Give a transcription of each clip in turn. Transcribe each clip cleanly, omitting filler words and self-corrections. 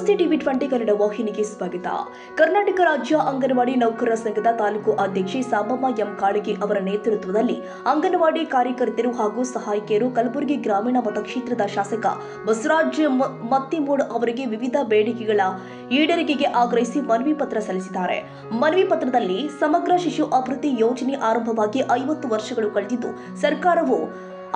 ನಮಸ್ತೆ ಟಿವಿ 20 ಕನ್ನಡ ವಾಹಿನಿಗೆ ಸ್ವಾಗತ. ಕರ್ನಾಟಕ ರಾಜ್ಯ ಅಂಗನವಾಡಿ ನೌಕರರ ಸಂಘದ ತಾಲೂಕು ಅಧ್ಯಕ್ಷೆ ಸಾಬಮ್ಮ ಎಂ ಕಾಳಗಿ ಅವರ ನೇತೃತ್ವದಲ್ಲಿ ಅಂಗನವಾಡಿ ಕಾರ್ಯಕರ್ತರು ಹಾಗೂ ಸಹಾಯಕಿಯರು ಕಲಬುರಗಿ ಗ್ರಾಮೀಣ ಮತಕ್ಷೇತ್ರದ ಶಾಸಕ ಬಸವರಾಜ ಮತ್ತಿಮೂಡ್ ಅವರಿಗೆ ವಿವಿಧ ಬೇಡಿಕೆಗಳ ಈಡೇರಿಕೆಗೆ ಆಗ್ರಹಿಸಿ ಮನವಿ ಪತ್ರ ಸಲ್ಲಿಸಿದ್ದಾರೆ. ಮನವಿ ಪತ್ರದಲ್ಲಿ ಸಮಗ್ರ ಶಿಶು ಅಭಿವೃದ್ಧಿ ಯೋಜನೆ ಆರಂಭವಾಗಿ 50 ವರ್ಷಗಳು ಕಳೆದಿದ್ದು ಸರ್ಕಾರವು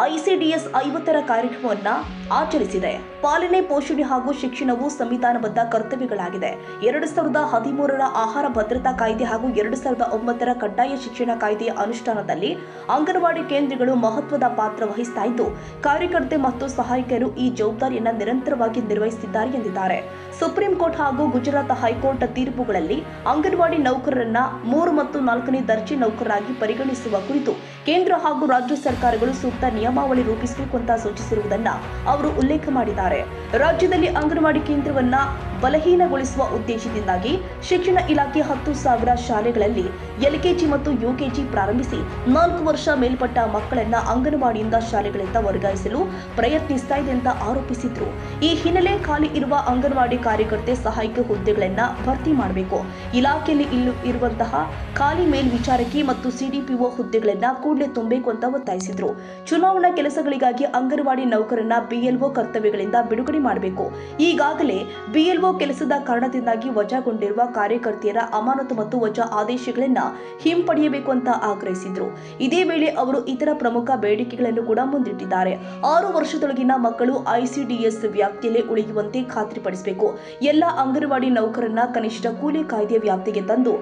ಐಸಿಡಿಎಸ್ 50ರ ಕಾರ್ಯಕ್ರಮವನ್ನು ಆಚರಿಸಿದೆ. ಪಾಲನೆ, ಪೋಷಣೆ ಹಾಗೂ ಶಿಕ್ಷಣವು ಸಂವಿಧಾನಬದ್ಧ ಕರ್ತವ್ಯಗಳಾಗಿದೆ. 2013ರ ಆಹಾರ ಭದ್ರತಾ ಕಾಯ್ದೆ ಹಾಗೂ 2009ರ ಕಡ್ಡಾಯ ಶಿಕ್ಷಣ ಕಾಯ್ದೆಯ ಅನುಷ್ಠಾನದಲ್ಲಿ ಅಂಗನವಾಡಿ ಕೇಂದ್ರಗಳು ಮಹತ್ವದ ಪಾತ್ರ ವಹಿಸ್ತಾ ಇದ್ದು ಕಾರ್ಯಕರ್ತೆ ಮತ್ತು ಸಹಾಯಕರು ಈ ಜವಾಬ್ದಾರಿಯನ್ನು ನಿರಂತರವಾಗಿ ನಿರ್ವಹಿಸುತ್ತಿದ್ದಾರೆ ಎಂದಿದ್ದಾರೆ. ಸುಪ್ರೀಂ ಕೋರ್ಟ್ ಹಾಗೂ ಗುಜರಾತ್ ಹೈಕೋರ್ಟ್ ತೀರ್ಪುಗಳಲ್ಲಿ ಅಂಗನವಾಡಿ ನೌಕರರನ್ನ 3 ಮತ್ತು 4ನೇ ದರ್ಜೆ ನೌಕರರಾಗಿ ಪರಿಗಣಿಸುವ ಕುರಿತು ಕೇಂದ್ರ ಹಾಗೂ ರಾಜ್ಯ ಸರ್ಕಾರಗಳು ಸೂಕ್ತ ನಿಯಮಾವಳಿ ರೂಪಿಸಬೇಕು ಅಂತ ಸೂಚಿಸಿರುವುದನ್ನು ಅವರು ಉಲ್ಲೇಖ ಮಾಡಿದ್ದಾರೆ. ರಾಜ್ಯದಲ್ಲಿ ಅಂಗನವಾಡಿ ಕೇಂದ್ರವನ್ನ ಬಲಹೀನಗೊಳಿಸುವ ಉದ್ದೇಶದಿಂದಾಗಿ ಶಿಕ್ಷಣ ಇಲಾಖೆ 10,000 ಶಾಲೆಗಳಲ್ಲಿ ಎಲ್ಕೆಜಿ ಮತ್ತು ಯುಕೆಜಿ ಪ್ರಾರಂಭಿಸಿ 4 ವರ್ಷ ಮೇಲ್ಪಟ್ಟ ಮಕ್ಕಳನ್ನ ಅಂಗನವಾಡಿಯಿಂದ ಶಾಲೆಗಳಿಂದ ವರ್ಗಾಯಿಸಲು ಪ್ರಯತ್ನಿಸ್ತಾ ಇದೆ ಅಂತ ಆರೋಪಿಸಿದ್ರು. ಈ ಹಿನ್ನೆಲೆ ಖಾಲಿ ಇರುವ ಅಂಗನವಾಡಿ ಕಾರ್ಯಕರ್ತೆ ಸಹಾಯಕ ಹುದ್ದೆಗಳನ್ನ ಭರ್ತಿ ಮಾಡಬೇಕು. ಇಲಾಖೆಯಲ್ಲಿ ಇರುವಂತಹ ಖಾಲಿ ಮೇಲ್ವಿಚಾರಕಿ ಮತ್ತು ಸಿಡಿಪಿಒ ಹುದ್ದೆಗಳನ್ನ ಕೂಡಲೇ ತುಂಬಬೇಕು ಅಂತ ಒತ್ತಾಯಿಸಿದ್ರು. ಚುನಾವಣಾ ಕೆಲಸಗಳಿಗಾಗಿ ಅಂಗನವಾಡಿ ನೌಕರರನ್ನ ಬಿಎಲ್ಒ ಕರ್ತವ್ಯಗಳಿಂದ ಬಿಡುಗಡೆ ಮಾಡಬೇಕು. ಈಗಾಗಲೇ ಬಿಎಲ್ಒ ಕೆಲಸದ ಕಾರಣದಿಂದಾಗಿ ವಜಾಗೊಂಡಿರುವ ಕಾರ್ಯಕರ್ತೆಯರ ಅಮಾನತು ಮತ್ತು ವಜಾ ಆದೇಶಗಳನ್ನ ಹಿಂಪಡೆಯಬೇಕು ಅಂತ ಆಗ್ರಹಿಸಿದ್ರು. ಇದೇ ವೇಳೆ ಅವರು ಇತರ ಪ್ರಮುಖ ಬೇಡಿಕೆಗಳನ್ನು ಕೂಡ ಮುಂದಿಟ್ಟಿದ್ದಾರೆ. 6 ವರ್ಷದೊಳಗಿನ ಮಕ್ಕಳು ಐಸಿಡಿಎಸ್ ವ್ಯಾಪ್ತಿಯಲ್ಲೇ ಉಳಿಯುವಂತೆ ಖಾತ್ರಿಪಡಿಸಬೇಕು. ಎಲ್ಲ ಅಂಗನವಾಡಿ ನೌಕರರನ್ನ ಕನಿಷ್ಠ ಕೂಲಿ ಕಾಯ್ದೆಯ ವ್ಯಾಪ್ತಿಗೆ ತಂದು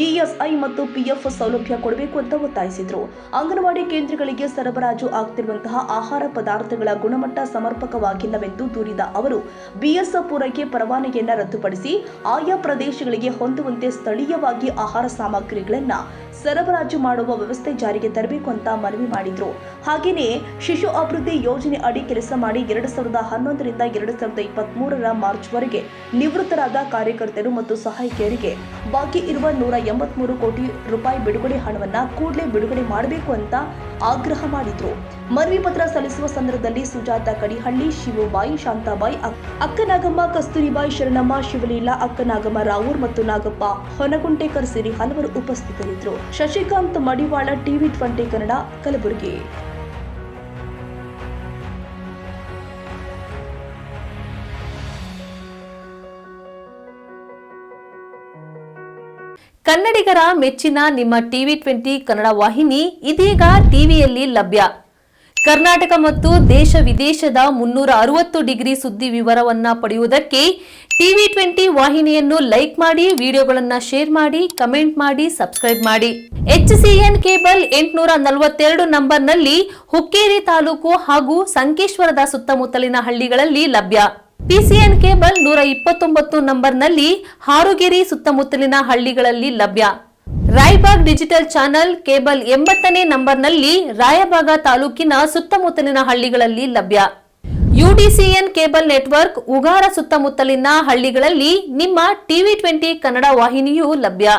ಇಎಸ್ಐ ಮತ್ತು ಪಿಎಫ್ ಸೌಲಭ್ಯ ಕೊಡಬೇಕು ಅಂತ ಒತ್ತಾಯಿಸಿದ್ರು. ಅಂಗನವಾಡಿ ಕೇಂದ್ರಗಳಿಗೆ ಸರಬರಾಜು ಆಗ್ತಿರುವಂತಹ ಆಹಾರ ಪದಾರ್ಥಗಳ ಗುಣಮಟ್ಟ ಸಮರ್ಪಕವಾಗಿಲ್ಲವೆಂದು ದೂರಿದ ಅವರು ಬಿಎಸ್ ಪೂರೈಕೆ ಪರವಾನಗಿಯನ್ನ ರದ್ದುಪಡಿಸಿ ಆಯಾ ಪ್ರದೇಶಗಳಿಗೆ ಹೊಂದುವಂತೆ ಸ್ಥಳೀಯವಾಗಿ ಆಹಾರ ಸಾಮಗ್ರಿಗಳನ್ನ ಸರಬರಾಜು ಮಾಡುವ ವ್ಯವಸ್ಥೆ ಜಾರಿಗೆ ತರಬೇಕು ಅಂತ ಮನವಿ ಮಾಡಿದ್ರು. ಹಾಗೆಯೇ ಶಿಶು ಅಭಿವೃದ್ಧಿ ಯೋಜನೆ ಅಡಿ ಕೆಲಸ ಮಾಡಿ 2011ರಿಂದ 2023ರ ಮಾರ್ಚ್ವರೆಗೆ ನಿವೃತ್ತರಾದ ಕಾರ್ಯಕರ್ತರು ಮತ್ತು ಸಹಾಯಕಿಯರಿಗೆ ಬಾಕಿ ಇರುವ 183 ಕೋಟಿ ರೂಪಾಯಿ ಬಿಡುಗಡೆ ಹಣವನ್ನ ಕೂಡಲೇ ಬಿಡುಗಡೆ ಮಾಡಬೇಕು ಅಂತ ಆಗ್ರಹ ಮಾಡಿದ್ರು. ಮನವಿ ಪತ್ರ ಸಲ್ಲಿಸುವ ಸಂದರ್ಭದಲ್ಲಿ ಸುಜಾತ ಕಡಿಹಳ್ಳಿ, ಶಿವಬಾಯಿ, ಶಾಂತಾಬಾಯಿ, ಅಕ್ಕನಾಗಮ್ಮ, ಕಸ್ತೂರಿಬಾಯಿ, ಶರಣಮ್ಮ, ಶಿವಲೀಲಾ, ಅಕ್ಕನಾಗಮ್ಮ ರಾವೂರ್ ಮತ್ತು ನಾಗಪ್ಪ ಹೊನಗುಂಟೇಕರ್ ಸೇರಿ ಹಲವರು ಉಪಸ್ಥಿತರಿದ್ದರು. ಶಶಿಕಾಂತ್ ಮಡಿವಾಳ, ಟಿವಿ 20 ಕನ್ನಡ, ಕಲಬುರಗಿ. ಕನ್ನಡಿಗರ ಮೆಚ್ಚಿನ ನಿಮ್ಮ ಟಿವಿ 20 ಕನ್ನಡ ವಾಹಿನಿ ಇದೀಗ ಟಿವಿಯಲ್ಲಿ ಲಭ್ಯ. ಕರ್ನಾಟಕ ಮತ್ತು ದೇಶ ವಿದೇಶದ 360 ಡಿಗ್ರಿ ಸುದ್ದಿ ವಿವರವನ್ನ ಪಡೆಯುವುದಕ್ಕೆ ಟಿವಿ 20 ವಾಹಿನಿಯನ್ನು ಲೈಕ್ ಮಾಡಿ, ವಿಡಿಯೋಗಳನ್ನು ಶೇರ್ ಮಾಡಿ, ಕಮೆಂಟ್ ಮಾಡಿ, ಸಬ್ಸ್ಕ್ರೈಬ್ ಮಾಡಿ. HCN ಕೇಬಲ್ 842 ನಂಬರ್ನಲ್ಲಿ ಹುಕ್ಕೇರಿ ತಾಲೂಕು ಹಾಗೂ ಸಂಕೇಶ್ವರದ ಸುತ್ತಮುತ್ತಲಿನ ಹಳ್ಳಿಗಳಲ್ಲಿ ಲಭ್ಯ. PCN ಕೇಬಲ್ 129 ನಂಬರ್ನಲ್ಲಿ ಹಾರುಗೆರೆ ಸುತ್ತಮುತ್ತಲಿನ ಹಳ್ಳಿಗಳಲ್ಲಿ ಲಭ್ಯ. ರಾಯಬಾಗ್ ಡಿಜಿಟಲ್ ಚಾನೆಲ್ ಕೇಬಲ್ 80ನೇ ನಂಬರ್ನಲ್ಲಿ ರಾಯಬಾಗ ತಾಲೂಕಿನ ಸುತ್ತಮುತ್ತಲಿನ ಹಳ್ಳಿಗಳಲ್ಲಿ ಲಭ್ಯ. UDCN ಕೇಬಲ್ ನೆಟ್ವರ್ಕ್ ಉಗಾರ ಸುತ್ತಮುತ್ತಲಿನ ಹಳ್ಳಿಗಳಲ್ಲಿ ನಿಮ್ಮ ಟಿವಿ 20 ಕನ್ನಡ ವಾಹಿನಿಯೂ ಲಭ್ಯ.